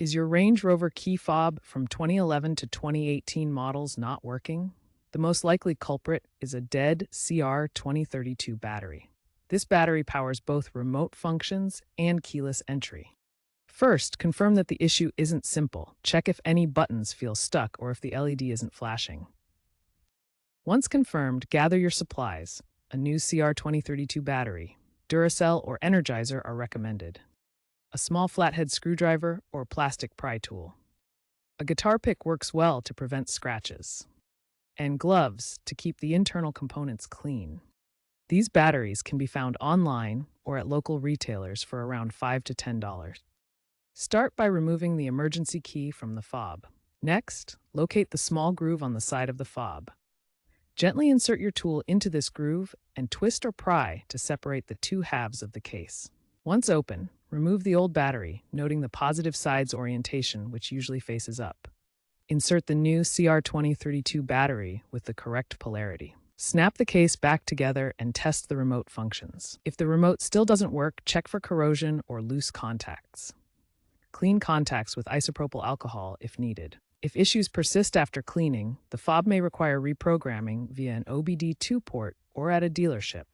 Is your Range Rover key fob from 2011 to 2018 models not working? The most likely culprit is a dead CR2032 battery. This battery powers both remote functions and keyless entry. First, confirm that the issue isn't simple. Check if any buttons feel stuck or if the LED isn't flashing. Once confirmed, gather your supplies. A new CR2032 battery, Duracell or Energizer are recommended. A small flathead screwdriver or plastic pry tool. A guitar pick works well to prevent scratches. And gloves to keep the internal components clean. These batteries can be found online or at local retailers for around $5 to $10. Start by removing the emergency key from the fob. Next, locate the small groove on the side of the fob. Gently insert your tool into this groove and twist or pry to separate the two halves of the case. Once open, remove the old battery, noting the positive side's orientation, which usually faces up. Insert the new CR2032 battery with the correct polarity. Snap the case back together and test the remote functions. If the remote still doesn't work, check for corrosion or loose contacts. Clean contacts with isopropyl alcohol if needed. If issues persist after cleaning, the fob may require reprogramming via an OBD2 port or at a dealership.